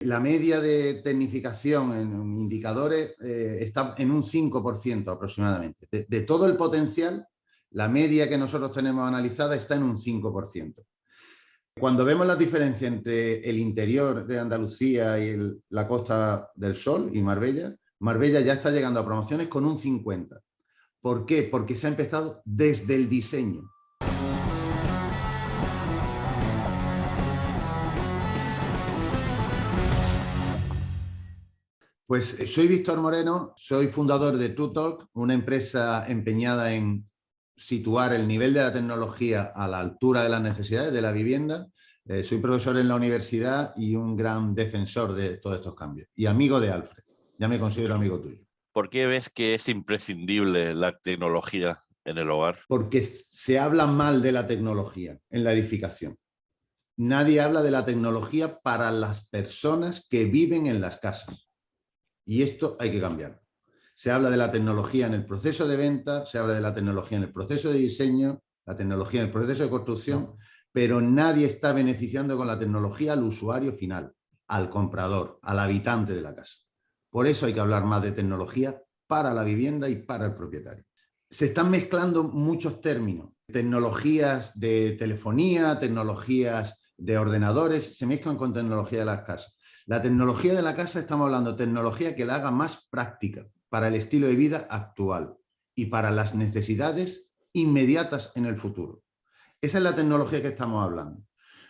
La media de tecnificación en indicadores está en un 5% aproximadamente. De todo el potencial, la media que nosotros tenemos analizada está en un 5%. Cuando vemos la diferencia entre el interior de Andalucía y la Costa del Sol y Marbella, Marbella ya está llegando a promociones con un 50%. ¿Por qué? Porque se ha empezado desde el diseño. Pues soy Víctor Moreno, soy fundador de TrueTalk, una empresa empeñada en situar el nivel de la tecnología a la altura de las necesidades de la vivienda. Soy profesor en la universidad y un gran defensor de todos estos cambios. Y amigo de Alfred, ya me considero amigo tuyo. ¿Por qué ves que es imprescindible la tecnología en el hogar? Porque se habla mal de la tecnología en la edificación. Nadie habla de la tecnología para las personas que viven en las casas. Y esto hay que cambiarlo. Se habla de la tecnología en el proceso de venta, se habla de la tecnología en el proceso de diseño, la tecnología en el proceso de construcción, pero nadie está beneficiando con la tecnología al usuario final, al comprador, al habitante de la casa. Por eso hay que hablar más de tecnología para la vivienda y para el propietario. Se están mezclando muchos términos, tecnologías de telefonía, tecnologías de ordenadores, se mezclan con tecnología de las casas. La tecnología de la casa, estamos hablando de tecnología que la haga más práctica para el estilo de vida actual y para las necesidades inmediatas en el futuro. Esa es la tecnología que estamos hablando.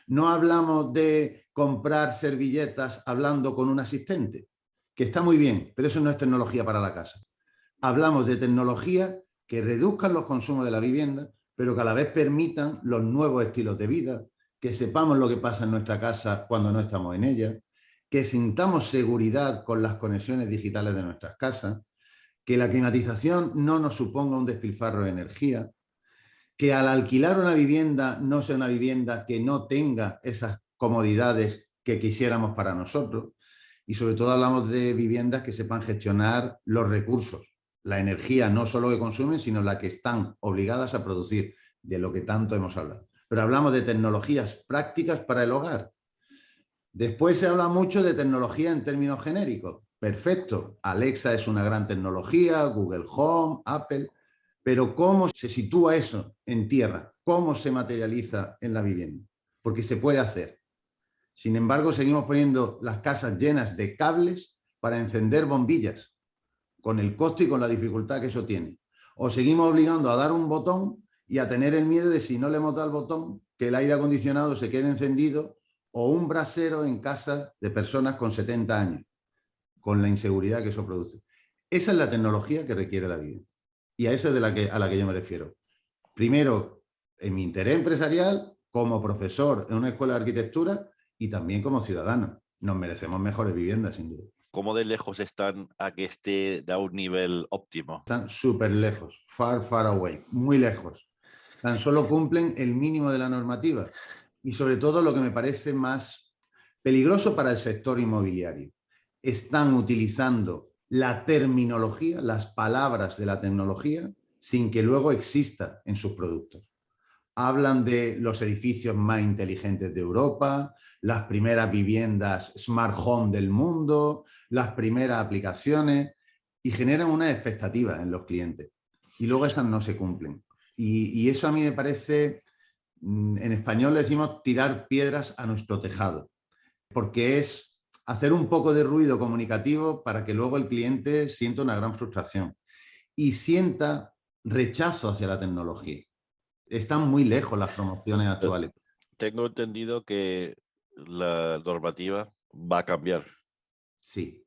No hablamos de comprar servilletas hablando con un asistente, que está muy bien, pero eso no es tecnología para la casa. Hablamos de tecnología que reduzcan los consumos de la vivienda, pero que a la vez permitan los nuevos estilos de vida, que sepamos lo que pasa en nuestra casa cuando no estamos en ella, que sintamos seguridad con las conexiones digitales de nuestras casas, que la climatización no nos suponga un despilfarro de energía, que al alquilar una vivienda no sea una vivienda que no tenga esas comodidades que quisiéramos para nosotros, y sobre todo hablamos de viviendas que sepan gestionar los recursos, la energía no solo que consumen, sino la que están obligadas a producir, de lo que tanto hemos hablado. Pero hablamos de tecnologías prácticas para el hogar. Después se habla mucho de tecnología en términos genéricos. Perfecto, Alexa es una gran tecnología, Google Home, Apple, pero ¿cómo se sitúa eso en tierra? ¿Cómo se materializa en la vivienda? Porque se puede hacer. Sin embargo, seguimos poniendo las casas llenas de cables para encender bombillas, con el coste y con la dificultad que eso tiene. O seguimos obligando a dar un botón y a tener el miedo de, si no le hemos dado el botón, que el aire acondicionado se quede encendido, o un brasero en casa de personas con 70 años, con la inseguridad que eso produce. Esa es la tecnología que requiere la vivienda. Y a esa es a la que yo me refiero. Primero, en mi interés empresarial, como profesor en una escuela de arquitectura y también como ciudadano. Nos merecemos mejores viviendas, sin duda. ¿Cómo de lejos están a que esté a un nivel óptimo? Están súper lejos, far, far away, muy lejos. Tan solo cumplen el mínimo de la normativa. Y sobre todo lo que me parece más peligroso para el sector inmobiliario. Están utilizando la terminología, las palabras de la tecnología, sin que luego exista en sus productos. Hablan de los edificios más inteligentes de Europa, las primeras viviendas smart home del mundo, las primeras aplicaciones, y generan una expectativa en los clientes. Y luego esas no se cumplen. Y eso a mí me parece, en español le decimos tirar piedras a nuestro tejado, porque es hacer un poco de ruido comunicativo para que luego el cliente sienta una gran frustración y sienta rechazo hacia la tecnología. Están muy lejos las promociones actuales. Tengo entendido que la normativa va a cambiar. Sí.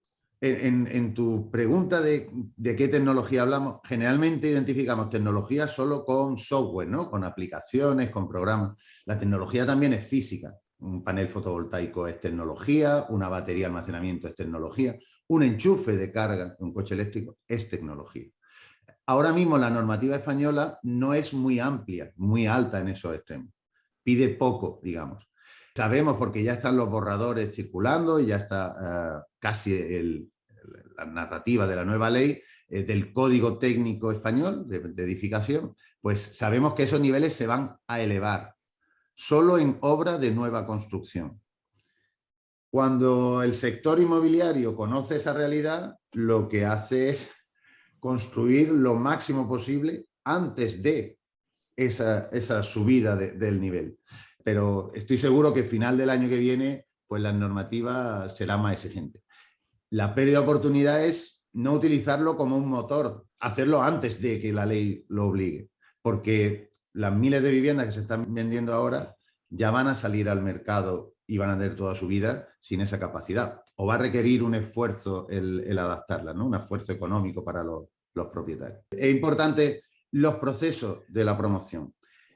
En tu pregunta de qué tecnología hablamos, generalmente identificamos tecnología solo con software, ¿no? Con aplicaciones, con programas. La tecnología también es física. Un panel fotovoltaico es tecnología, una batería de almacenamiento es tecnología, un enchufe de carga de un coche eléctrico es tecnología. Ahora mismo la normativa española no es muy amplia, muy alta en esos extremos. Pide poco, digamos. Sabemos porque ya están los borradores circulando y ya está casi la narrativa de la nueva ley del Código Técnico Español de Edificación, pues sabemos que esos niveles se van a elevar solo en obra de nueva construcción. Cuando el sector inmobiliario conoce esa realidad, lo que hace es construir lo máximo posible antes de esa subida del nivel. Pero estoy seguro que al final del año que viene, pues la normativa será más exigente. La pérdida de oportunidad es no utilizarlo como un motor, hacerlo antes de que la ley lo obligue, porque las miles de viviendas que se están vendiendo ahora ya van a salir al mercado y van a tener toda su vida sin esa capacidad. O va a requerir un esfuerzo el adaptarla, ¿no? Un esfuerzo económico para los propietarios. Es importante los procesos de la promoción.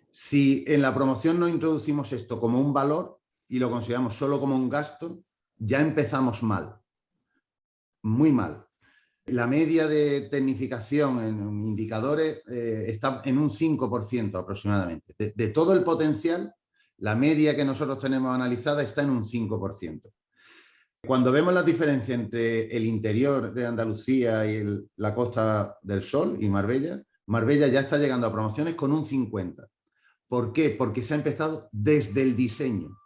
Si en la promoción no introducimos esto como un valor y lo consideramos solo como un gasto, ya empezamos mal, muy mal. La media de tecnificación en indicadores está en un 5% aproximadamente. De todo el potencial, la media que nosotros tenemos analizada está en un 5%. Cuando vemos las diferencias entre el interior de Andalucía y la Costa del Sol y Marbella, Marbella ya está llegando a promociones con un 50%. ¿Por qué? Porque se ha empezado desde el diseño.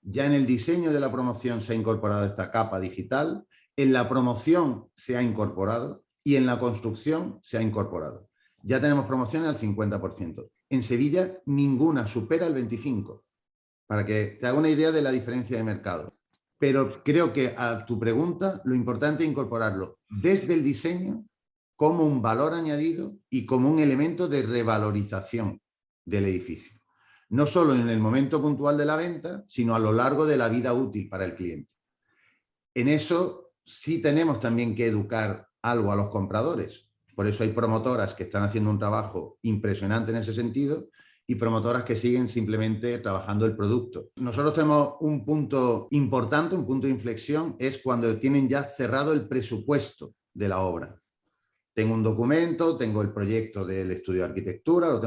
Ya en el diseño de la promoción se ha incorporado esta capa digital, en la promoción se ha incorporado y en la construcción se ha incorporado. Ya tenemos promociones al 50%. En Sevilla ninguna supera el 25%, para que te haga una idea de la diferencia de mercado. Pero creo que a tu pregunta lo importante es incorporarlo desde el diseño como un valor añadido y como un elemento de revalorización del edificio. No solo en el momento puntual de la venta, sino a lo largo de la vida útil para el cliente. En eso sí tenemos también que educar algo a los compradores. Por eso hay promotoras que están haciendo un trabajo impresionante en ese sentido y promotoras que siguen simplemente trabajando el producto. Nosotros tenemos un punto importante, un punto de inflexión, es cuando tienen ya cerrado el presupuesto de la obra. Tengo un documento, tengo el proyecto del estudio de arquitectura,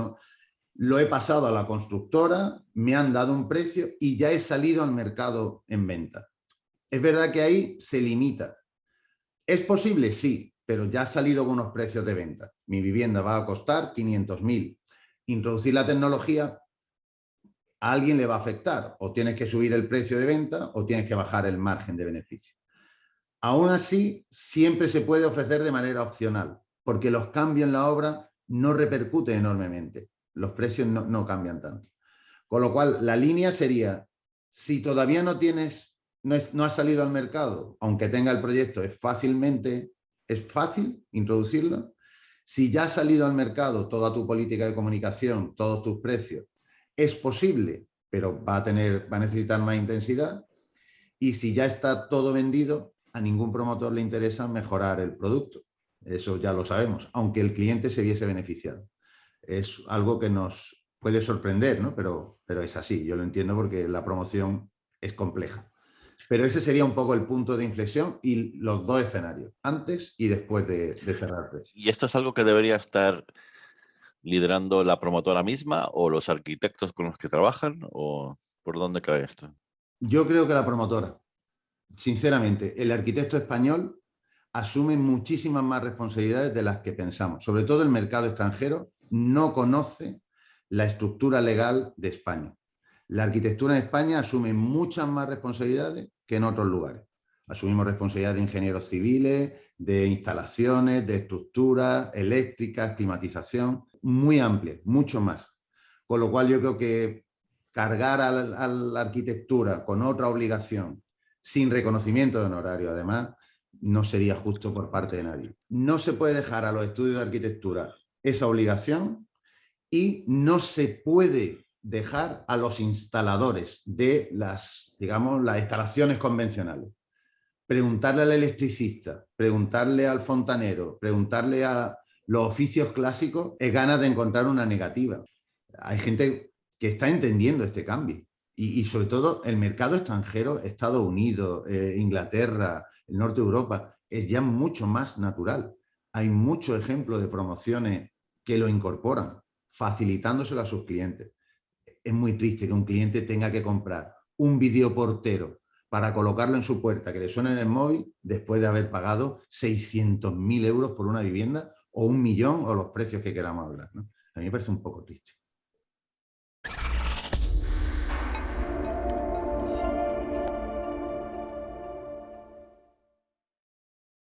lo he pasado a la constructora, me han dado un precio y ya he salido al mercado en venta. Es verdad que ahí se limita. ¿Es posible? Sí, pero ya ha salido con unos precios de venta. Mi vivienda va a costar 500.000. Introducir la tecnología a alguien le va a afectar. O tienes que subir el precio de venta o tienes que bajar el margen de beneficio. Aún así, siempre se puede ofrecer de manera opcional, porque los cambios en la obra no repercuten enormemente. Los precios no cambian tanto. Con lo cual, la línea sería, si todavía no tienes, no has salido al mercado, aunque tenga el proyecto, es fácil introducirlo. Si ya has salido al mercado toda tu política de comunicación, todos tus precios, es posible, pero va a necesitar más intensidad. Y si ya está todo vendido, a ningún promotor le interesa mejorar el producto. Eso ya lo sabemos, aunque el cliente se viese beneficiado. Es algo que nos puede sorprender, ¿no? Pero es así, yo lo entiendo porque la promoción es compleja. Pero ese sería un poco el punto de inflexión y los dos escenarios, antes y después de cerrar el precio. ¿Y esto es algo que debería estar liderando la promotora misma o los arquitectos con los que trabajan? ¿O por dónde cae esto? Yo creo que la promotora, sinceramente, el arquitecto español asume muchísimas más responsabilidades de las que pensamos. Sobre todo el mercado extranjero no conoce la estructura legal de España. La arquitectura en España asume muchas más responsabilidades que en otros lugares. Asumimos responsabilidades de ingenieros civiles, de instalaciones, de estructuras eléctricas, climatización, muy amplias, mucho más. Con lo cual yo creo que cargar a la arquitectura con otra obligación, sin reconocimiento de honorario además, no sería justo por parte de nadie. No se puede dejar a los estudios de arquitectura esa obligación y no se puede dejar a los instaladores de las instalaciones convencionales. Preguntarle al electricista, preguntarle al fontanero, preguntarle a los oficios clásicos es ganas de encontrar una negativa. Hay gente que está entendiendo este cambio y sobre todo el mercado extranjero, Estados Unidos, Inglaterra, el norte de Europa, es ya mucho más natural. Hay muchos ejemplos de promociones que lo incorporan, facilitándoselo a sus clientes. Es muy triste que un cliente tenga que comprar un videoportero para colocarlo en su puerta, que le suene en el móvil, después de haber pagado 600.000 euros por una vivienda o 1 millón o los precios que queramos hablar, ¿no? A mí me parece un poco triste.